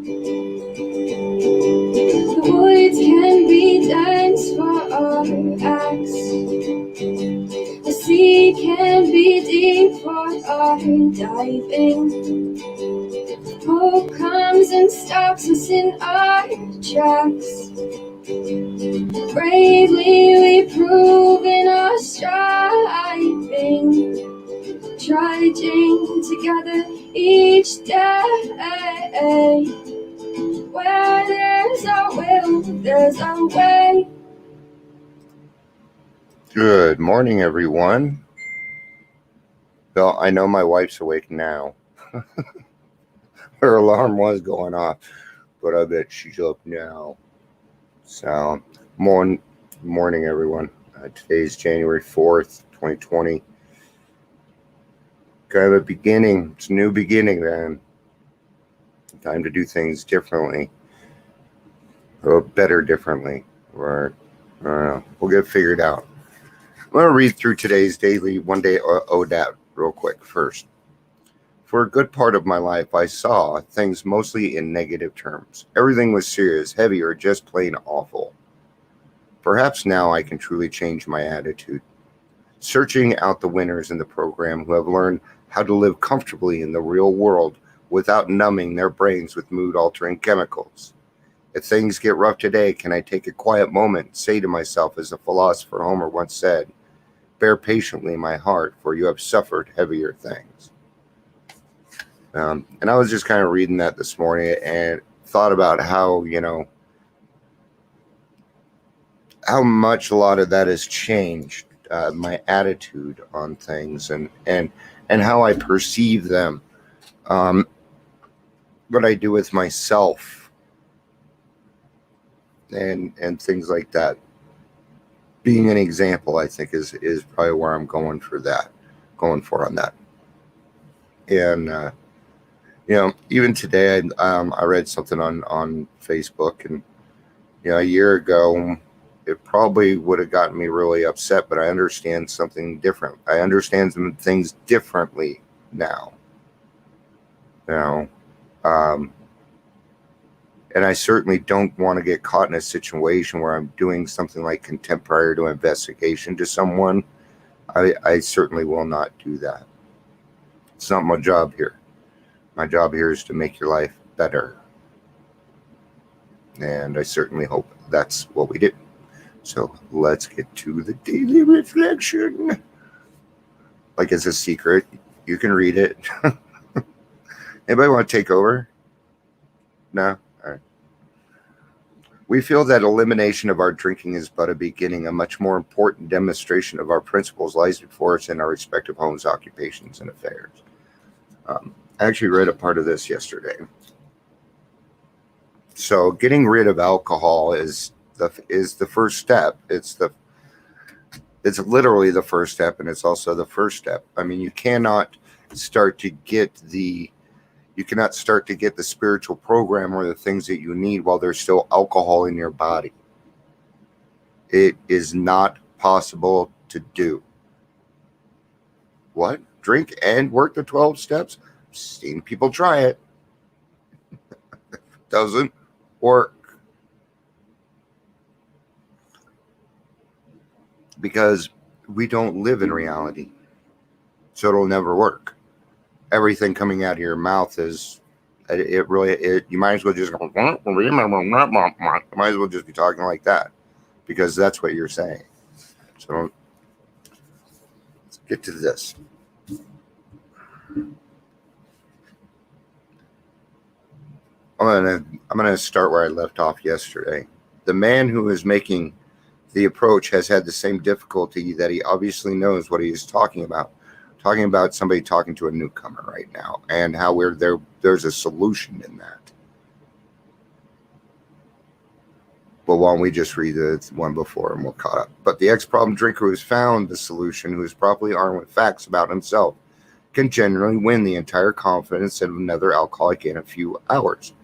The woods can be dense for our acts. The sea can be deep for our diving. Hope comes and stops us in our tracks. Bravely we prove in our striving, trudging together each day. Where there's a will, there's a way. Good morning, everyone. Well, I know my wife's awake now. Her alarm was going off, but I bet she's up now. So, morning, everyone. Today's January 4th, 2020. Kind of a beginning. It's a new beginning, man. Time to do things differently. Or better differently. Or, I don't know. We'll get it figured out. I'm going to read through today's daily one-day ODAT real quick first. For a good part of my life, I saw things mostly in negative terms. Everything was serious, heavy, or just plain awful. Perhaps now I can truly change my attitude. Searching out the winners in the program who have learned how to live comfortably in the real world without numbing their brains with mood-altering chemicals. If things get rough today, can I take a quiet moment and say to myself, as the philosopher Homer once said, "Bear patiently, my heart, for you have suffered heavier things." And I was just kind of reading that this morning and thought about how, how much a lot of that has changed my attitude on things and how I perceive them, what I do with myself and things like that. Being an example, I think is probably where I'm going for on that. And even today, I read something on Facebook, and a year ago, it probably would have gotten me really upset. But I understand something different. I understand some things differently now. And I certainly don't want to get caught in a situation where I'm doing something like contempt prior to investigation to someone. I certainly will not do that. It's not my job here. My job here is to make your life better. And I certainly hope that's what we do. So let's get to the daily reflection. Like it's a secret. You can read it. Anybody want to take over? No? All right. We feel that elimination of our drinking is but a beginning. A much more important demonstration of our principles lies before us in our respective homes, occupations, and affairs. I actually read a part of this yesterday. So getting rid of alcohol is the first step. It's literally the first step, and it's also the first step. I mean, you cannot start to get the spiritual program or the things that you need while there's still alcohol in your body. It is not possible to do. What? Drink and work the 12 steps? I've seen people try it. Doesn't work. Because we don't live in reality. So it'll never work. Everything coming out of your mouth you might as well just go, might as well just be talking like that, because that's what you're saying. So let's get to this. I'm gonna start where I left off yesterday. The man who is making the approach has had the same difficulty that he obviously knows what he is talking about. Talking about somebody talking to a newcomer right now, and how there's a solution in that. But why don't we just read the one before and we'll caught up. But the ex-problem drinker who has found the solution, who is properly armed with facts about himself, can generally win the entire confidence of another alcoholic in a few hours.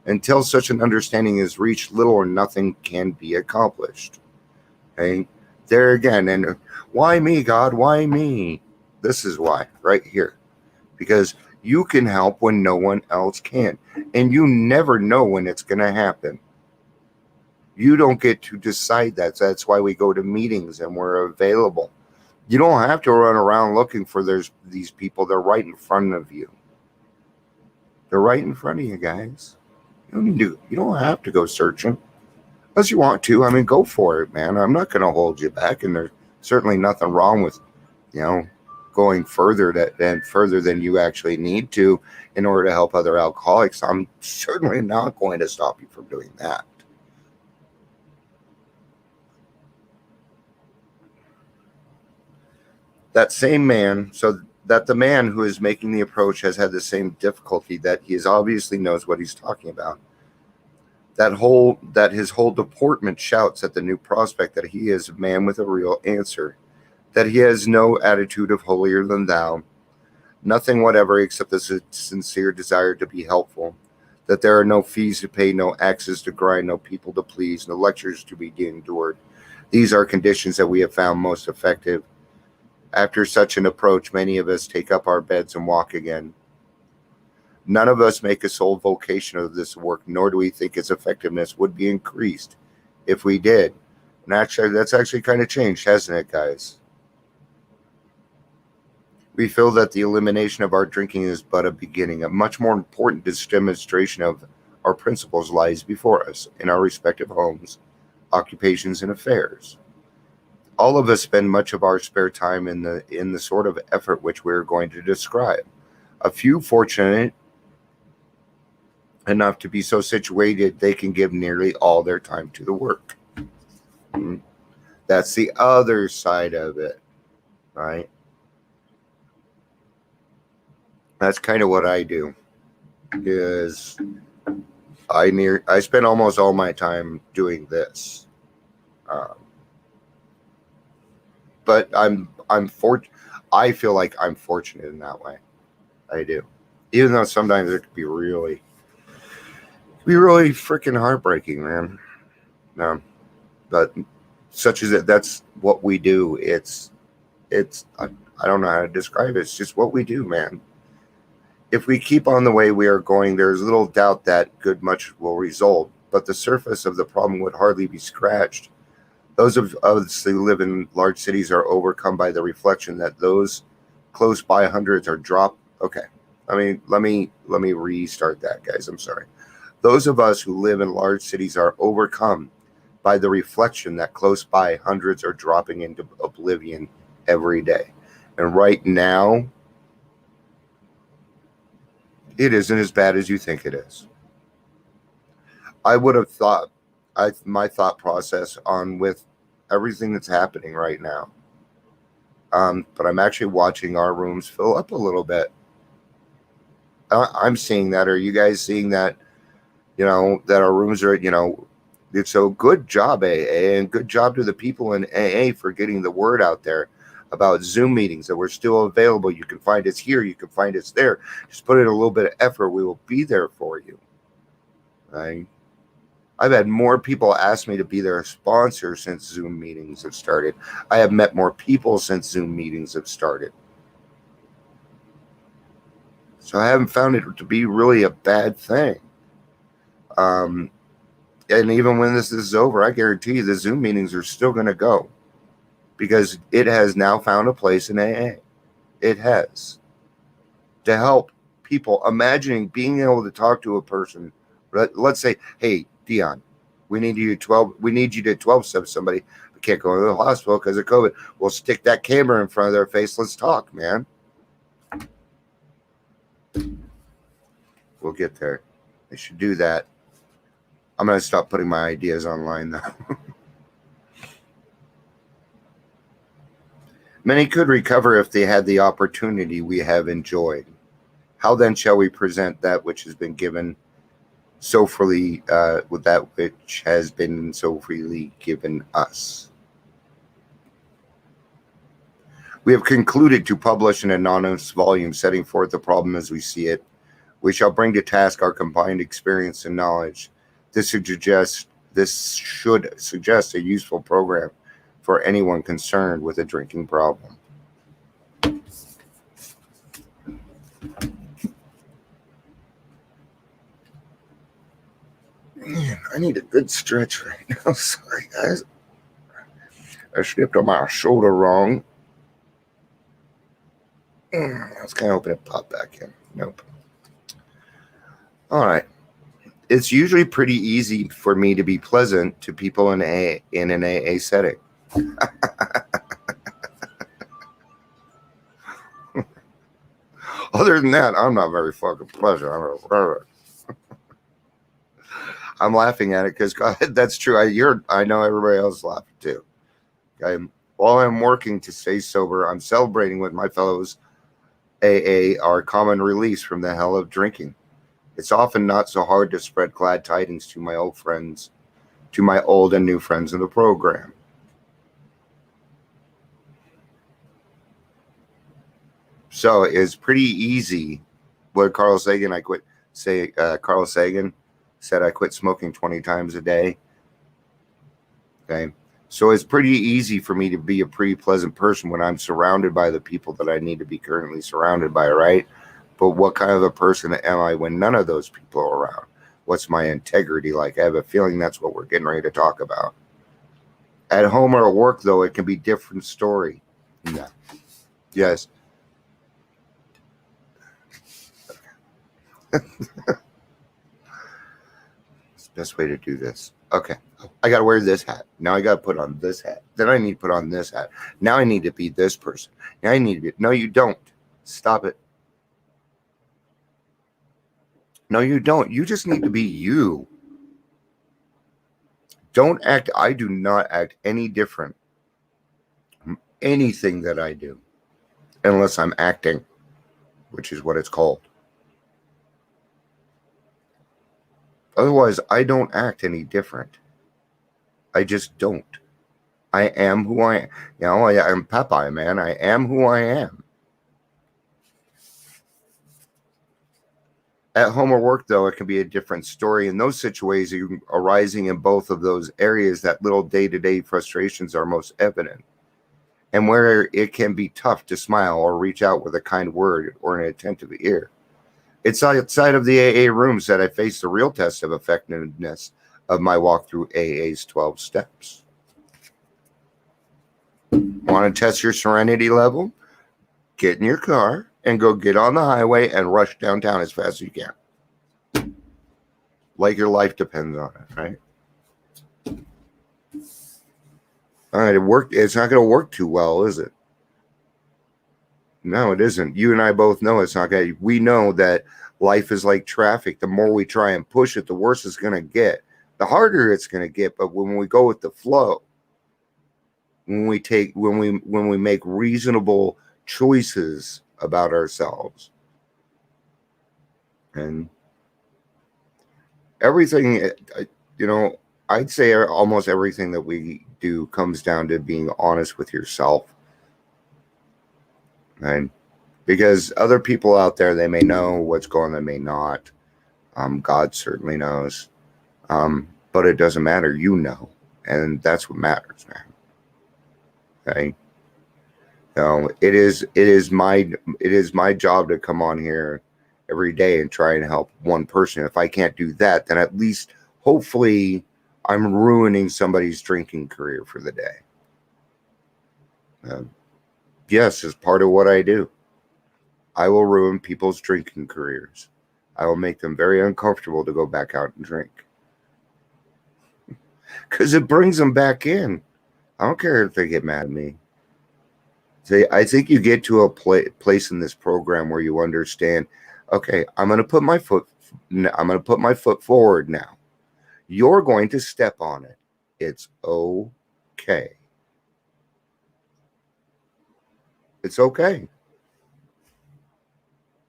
Until such an understanding is reached, little or nothing can be accomplished. Okay? There again, and why me, God? Why me? This is why, right here. Because You can help when no one else can. And you never know when it's going to happen. You don't get to decide that. That's why we go to meetings and we're available. You don't have to run around looking for these people. They're right in front of you. They're right in front of you, guys. You don't have to go searching. Unless you want to. I mean, go for it, man. I'm not going to hold you back. And there's certainly nothing wrong with, going further than you actually need to in order to help other alcoholics. I'm certainly not going to stop you from doing that. That same man, so that the man who is making the approach has had the same difficulty, that he obviously knows what he's talking about. That his whole deportment shouts at the new prospect that he is a man with a real answer, that he has no attitude of holier than thou, nothing whatever except a sincere desire to be helpful, that there are no fees to pay, no axes to grind, no people to please, no lectures to be endured. These are conditions that we have found most effective. After such an approach, many of us take up our beds and walk again. None of us make a sole vocation of this work, nor do we think its effectiveness would be increased if we did. And actually, that's actually kind of changed, hasn't it, guys? We feel that the elimination of our drinking is but a beginning. A much more important demonstration of our principles lies before us in our respective homes, occupations, and affairs. All of us spend much of our spare time in the sort of effort which we're going to describe. A few fortunate enough to be so situated they can give nearly all their time to the work. That's the other side of it, right? That's kind of what I do. Is I spend almost all my time doing this. But I feel like I'm fortunate in that way. I do. Even though sometimes it could be really freaking heartbreaking, man. No. But such as it, that's what we do. I don't know how to describe it. It's just what we do, man. If we keep on the way we are going, there's little doubt that good much will result, but the surface of the problem would hardly be scratched. Those of us who live in large cities are overcome by the reflection that those close by hundreds are dropped. Okay. I mean, let me restart that, guys. I'm sorry. Those of us who live in large cities are overcome by the reflection that close by hundreds are dropping into oblivion every day. And right now, it isn't as bad as you think it is. I would have thought, my thought process on with everything that's happening right now. But I'm actually watching our rooms fill up a little bit. I'm seeing that. Are you guys seeing that? That our rooms are, it's a good job, AA, and good job to the people in AA for getting the word out there about Zoom meetings, that we're still available. You can find us here. You can find us there. Just put in a little bit of effort. We will be there for you. Right? I've had more people ask me to be their sponsor since Zoom meetings have started. I have met more people since Zoom meetings have started. So I haven't found it to be really a bad thing. And even when this is over, I guarantee you the Zoom meetings are still going to go, because it has now found a place in AA. It has. To help people, imagining being able to talk to a person. Let's say, hey, Dion, we need you to 12-step somebody. We can't go to the hospital because of COVID. We'll stick that camera in front of their face. Let's talk, man. We'll get there. They should do that. I'm going to stop putting my ideas online, though. Many could recover if they had the opportunity we have enjoyed. How then shall we present that which has been given so freely, with that which has been so freely given us? We have concluded to publish an anonymous volume setting forth the problem as we see it. We shall bring to task our combined experience and knowledge. This should suggest a useful program for anyone concerned with a drinking problem. I need a good stretch right now. Sorry, guys. I stepped on my shoulder wrong. I was kind of hoping it popped back in. Nope. All right. It's usually pretty easy for me to be pleasant to people in an AA setting. Other than that, I'm not very fucking pleasant. I'm laughing at it because that's true. I know everybody else is laughing too. Okay. While I'm working to stay sober, I'm celebrating with my fellows AA our common release from the hell of drinking. It's often not so hard to spread glad tidings to my old friends, to my old and new friends in the program. So it's pretty easy. What Carl Sagan said I quit smoking 20 times a day. Okay. So it's pretty easy for me to be a pretty pleasant person when I'm surrounded by the people that I need to be currently surrounded by, right? But what kind of a person am I when none of those people are around? What's my integrity like? I have a feeling that's what we're getting ready to talk about. At home or at work, though, it can be a different story. No. Yes. It's the best way to do this. Okay. I got to wear this hat. Now I got to put on this hat. Then I need to put on this hat. Now I need to be this person. Now I need to be. No, you don't. Stop it. No, you don't. You just need to be you. Don't act. I do not act any different from anything that I do. Unless I'm acting, which is what it's called. Otherwise, I don't act any different. I just don't. I am who I am. You know, I'm Popeye, man. I am who I am. At home or work, though, it can be a different story. In those situations arising in both of those areas, that little day-to-day frustrations are most evident. And where it can be tough to smile or reach out with a kind word or an attentive ear. It's outside of the AA rooms that I face the real test of effectiveness of my walk through AA's 12 steps. Want to test your serenity level? Get in your car and go get on the highway and rush downtown as fast as you can. Like your life depends on it, right? All right, it's not going to work too well, is it? No, it isn't. You and I both know it's not going to. We know that life is like traffic. The more we try and push it, the worse it's going to get. The harder it's going to get. But when we go with the flow, when we make reasonable choices about ourselves, and everything, I'd say almost everything that we do comes down to being honest with yourself. Right? Because other people out there, they may know what's going on, they may not. God certainly knows. But it doesn't matter. You know. And that's what matters, man. Okay? So it is my job to come on here every day and try and help one person. If I can't do that, then at least hopefully I'm ruining somebody's drinking career for the day. Yes, it's part of what I do. I will ruin people's drinking careers. I will make them very uncomfortable to go back out and drink. Because it brings them back in. I don't care if they get mad at me. I think you get to a place in this program where you understand, okay, I'm going to put my foot forward now. You're going to step on it. It's okay. It's okay.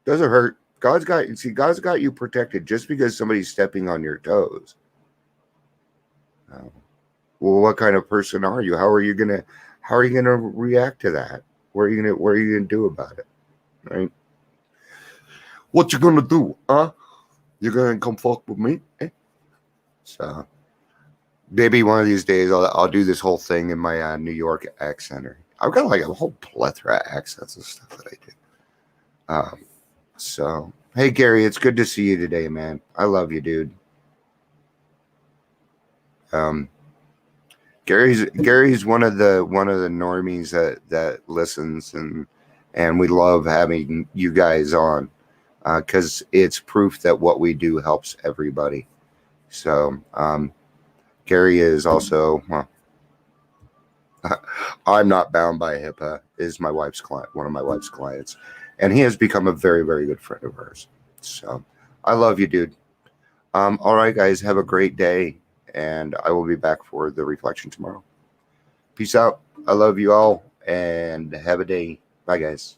Doesn't hurt. God's got you protected just because somebody's stepping on your toes. Well, what kind of person are you? How are you gonna react to that? What are you gonna do about it? Right? What you gonna do? Huh? You're gonna come fuck with me? Eh? So maybe one of these days I'll do this whole thing in my New York accent. I've got like a whole plethora of accents and stuff that I do. So hey Gary, it's good to see you today, man. I love you, dude. Um, Gary's one of the normies that listens, and we love having you guys on because it's proof that what we do helps everybody. So Gary is also, well, I'm not bound by HIPAA, is my wife's client, one of my wife's clients, and he has become a very, very good friend of ours. So I love you, dude. All right, guys, have a great day, and I will be back for the reflection tomorrow. Peace out. I love you all, and have a day. Bye, guys.